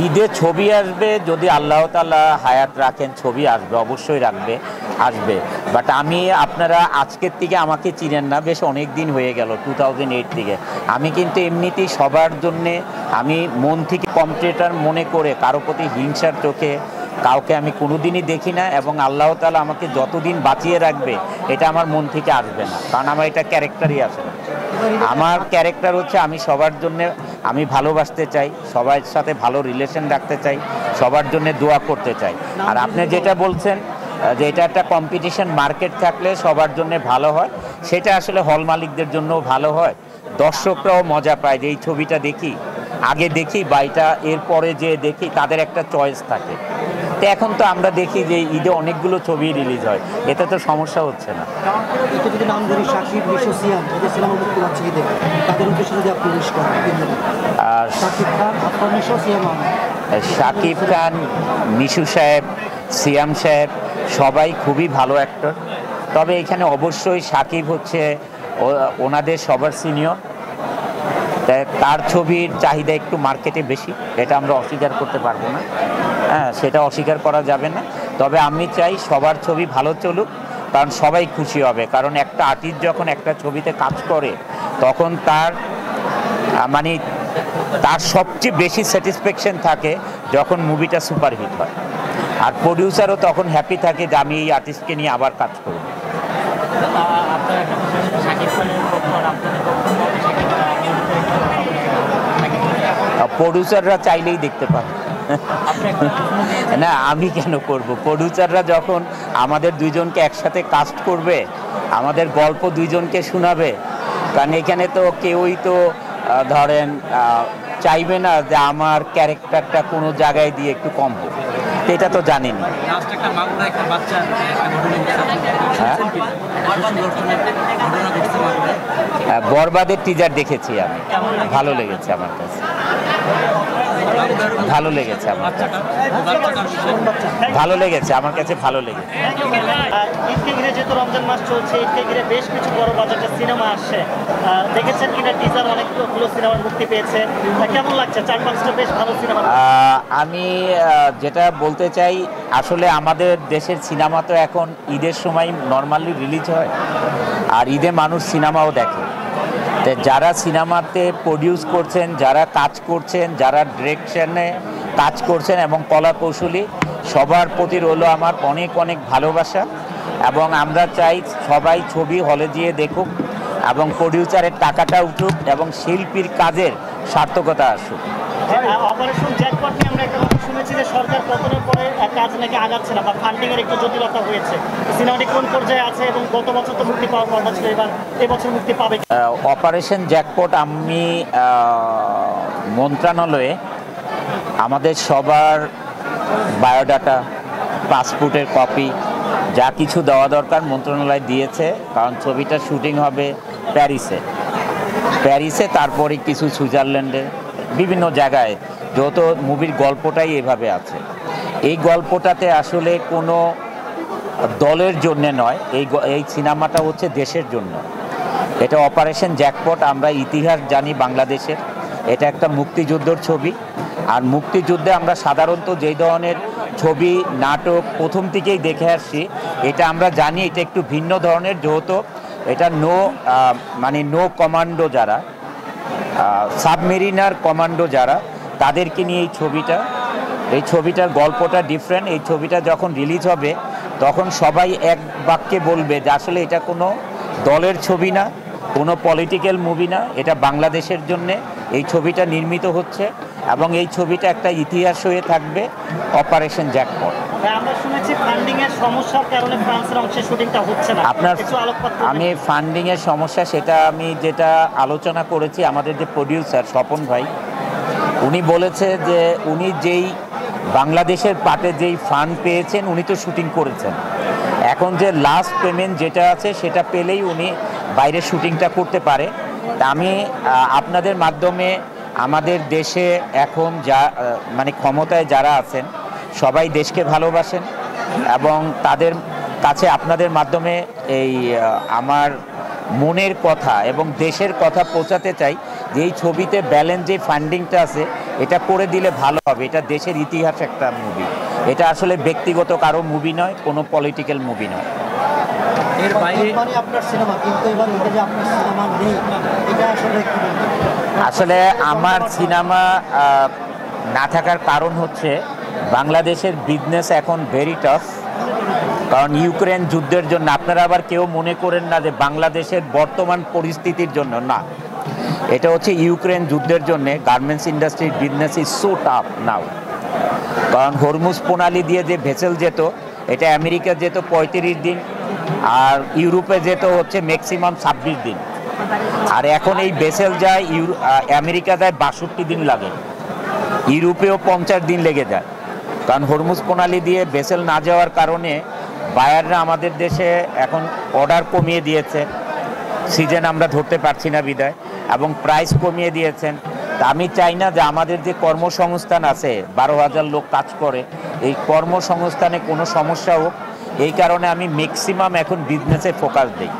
ঈদে ছবি আসবে যদি আল্লাহ তাআলা হায়াত রাখেন, ছবি আসবে, অবশ্যই আসবে। বাট আপনারা আজকের থেকে আমাকে চিনেন না, বেশ অনেক দিন হয়ে গেল 2008 থেকে। আমি কিন্তু এমনিতেই সবার জন্যে আমি মন থেকে কম্পিটিটর মনে করে কারো প্রতি হিংসার চোখে কাউকে আমি কোনোদিনই দেখি না, এবং আল্লাহ তাআলা আমাকে যতদিন বাঁচিয়ে রাখবে এটা আমার মন থেকে আসবে না, কারণ আমার এটা ক্যারেক্টারই আসে না। আমার ক্যারেক্টার হচ্ছে আমি সবার জন্য আমি ভালোবাসতে চাই, সবার সাথে ভালো রিলেশন রাখতে চাই, সবার জন্য দোয়া করতে চাই। আর আপনি যেটা বলছেন যে এটা একটা কম্পিটিশন মার্কেট থাকলে সবার জন্য ভালো হয়, সেটা আসলে হল মালিকদের জন্যও ভালো হয়, দর্শকরাও মজা পায় যে এই ছবিটা আগে দেখি বা এটা এরপরে যে দেখি, তাদের একটা চয়েস থাকে। তো এখন তো আমরা দেখি যে ঈদে অনেকগুলো ছবি রিলিজ হয়, এতে তো সমস্যা হচ্ছে না। শাকিব খান, মিশু সাহেব, সিয়াম সাহেব সবাই খুবই ভালো অ্যাক্টর। তবে এখানে অবশ্যই শাকিব হচ্ছে ওনাদের সবার সিনিয়র, তার ছবির চাহিদা একটু মার্কেটে বেশি, এটা আমরা অস্বীকার করতে পারবো না। হ্যাঁ, সেটা অস্বীকার করা যাবে না। তবে আমি চাই সবার ছবি ভালো চলুক, কারণ সবাই খুশি হবে। কারণ একটা আর্টিস্ট যখন একটা ছবিতে কাজ করে তখন তার সবচেয়ে বেশি স্যাটিসফ্যাকশন থাকে যখন মুভিটা সুপারহিট হয়, আর প্রডিউসারও তখন হ্যাপি থাকে যে আমি এই আর্টিস্টকে নিয়ে আবার কাজ করব। প্রডিউসাররা চাইলেই দেখতে পাবে না, আমি কেন করব? প্রডিউসাররা যখন আমাদের দুইজনকে একসাথে কাস্ট করবে, আমাদের গল্প দুইজনকে শোনাবে, কারণ এখানে তো কেউই তো ধরেন চাইবে না যে আমার ক্যারেক্টারটা কোনো জায়গায় দিয়ে একটু কম হোক, এটা তো জানেনি। বরবাদের টিজার দেখেছি আমি, ভালো লেগেছে আমার কাছে, ভালো লেগেছে আমার কাছে, ভালো লেগেছে আমার কাছে, ভালো লেগেছে। ঈদকে ঘিরে যেহেতু রমজান মাস চলছে, ঈদকে ঘিরে বেশ কিছু বড় বাজেটের সিনেমা আসছে, দেখেছেন কিনা? টিজার অনেকগুলো সিনেমার মুক্তি পেয়েছে, কেমন লাগছে? 4-5টা বেশ ভালো সিনেমা। আমি যেটা বলতে চাই, আসলে আমাদের দেশের সিনেমা তো এখন ঈদের সময় নর্মালি রিলিজ হয়, আর ঈদে মানুষ সিনেমাও দেখে। যারা সিনেমাতে প্রডিউস করছেন, যারা কাজ করছেন, যারা ডিরেকশনে কাজ করছেন এবং কলা কৌশলী, সবার প্রতি রইল আমার অনেক অনেক ভালোবাসা, এবং আমরা চাই সবাই ছবি হলে গিয়ে দেখুক এবং প্রডিউসারের টাকাটা উঠুক এবং শিল্পীর কাজের সার্থকতা আসুক। অপারেশন জ্যাকপট নিয়ে আমরা একটা কথা শুনেছি যে সরকার পতনের পরে কাজ নাকি আগাচ্ছে না বা ফান্ডিং এর একটু জটিলতা হয়েছে। সিনেমাটি কোন পর্যায়ে আছে এবং গত বছর তো মুক্তি পাওয়ার কথা ছিল, এবার এবছর মুক্তি পাবে? অপারেশন জ্যাকপট আমি মন্ত্রণালয়ে আমাদের সবার বায়োডাটা, পাসপোর্টের কপি, যা কিছু দেওয়া দরকার মন্ত্রণালয় দিয়েছে, কারণ ছবিটা শুটিং হবে প্যারিসে, তারপরে কিছু সুইজারল্যান্ডে, বিভিন্ন জায়গায়, যত মুভির গল্পটাই এভাবে আছে। এই গল্পটাতে আসলে কোনো দলের জন্যে নয়, এই সিনেমাটা হচ্ছে দেশের জন্য। এটা অপারেশন জ্যাকপট, আমরা ইতিহাস জানি বাংলাদেশের, এটা একটা মুক্তিযুদ্ধের ছবি। আর মুক্তিযুদ্ধে আমরা সাধারণত যেই ধরনের ছবি নাটক প্রথম থেকেই দেখে আসছি, এটা আমরা জানি এটা একটু ভিন্ন ধরনের, যেহেতু এটা নো কমান্ডো, যারা সাবমেরিনার কমান্ডো যারা, তাদেরকে নিয়ে এই ছবিটার গল্পটা ডিফারেন্ট। এই ছবিটা যখন রিলিজ হবে তখন সবাই এক বাক্যে বলবে যে আসলে এটা কোনো দলের ছবি না, কোনো পলিটিক্যাল মুভি না, এটা বাংলাদেশের জন্যে এই ছবিটা নির্মিত হচ্ছে, এবং এই ছবিটা একটা ইতিহাস হয়ে থাকবে, অপারেশন জ্যাকপট। আমরা শুনেছি ফান্ডিং এর সমস্যার কারণে ফ্রান্সের অংশে শুটিংটা হচ্ছে না। আমি ফান্ডিং এর সমস্যা, সেটা আমি যেটা আলোচনা করেছি, আমাদের যে প্রডিউসার স্বপন ভাই, উনি বলেছে যে উনি যেই বাংলাদেশের পার্টে যেই ফান্ড পেয়েছেন উনি তো শুটিং করেছেন, এখন যে লাস্ট পেমেন্ট যেটা আছে সেটা পেলেই উনি বাইরে শুটিংটা করতে পারে। তা আমি আপনাদের মাধ্যমে আমাদের দেশে এখন ক্ষমতায় যারা আছেন সবাই দেশকে ভালোবাসেন, এবং তাদের কাছে আপনাদের মাধ্যমে এই আমার মনের কথা এবং দেশের কথা পৌঁছাতে চাই যে এই ছবিতে ব্যালেন্স যে ফান্ডিংটা আছে এটা করে দিলে ভালো হবে। এটা দেশের ইতিহাস একটা মুভি, এটা আসলে ব্যক্তিগত কারো মুভি নয়, কোনো পলিটিক্যাল মুভি নয়। এর বাইরে মানে আপনার সিনেমা, কিন্তু এবার ওটা যে আপনার সিনেমা নেই, এটা আসলে কি বলবেন? আসলে আমার সিনেমা না থাকার কারণ হচ্ছে বাংলাদেশের বিজনেস এখন ভেরি টাফ। কারণ ইউক্রেন যুদ্ধের জন্য, আপনারা আবার কেউ মনে করেন না যে বাংলাদেশের বর্তমান পরিস্থিতির জন্য, না, এটা হচ্ছে ইউক্রেন যুদ্ধের জন্য গার্মেন্টস ইন্ডাস্ট্রির বিজনেস ইজ সো টাফ নাও। কারণ হরমুজ প্রণালী দিয়ে যে ভেসেল যেত, এটা আমেরিকা যেত 35 দিন, আর ইউরোপে যেত হচ্ছে ম্যাক্সিমাম 26 দিন, আর এখন এই ভেসেল যায় আমেরিকা যায় 62 দিন লাগে, ইউরোপেও 50 দিন লেগে যায়। কারণ হরমুজ প্রণালী দিয়ে ভেসেল না যাওয়ার কারণে বায়াররা আমাদের দেশে এখন অর্ডার কমিয়ে দিয়েছে, সিজন আমরা ধরতে পারছি না বিদায়, এবং প্রাইস কমিয়ে দিয়েছেন। তা আমি চাই না যে আমাদের যে কর্মসংস্থান আছে, 12,000 লোক কাজ করে, এই কর্মসংস্থানে কোনো সমস্যা হোক, এই কারণে আমি ম্যাক্সিমাম এখন বিজনেসে ফোকাস দিই।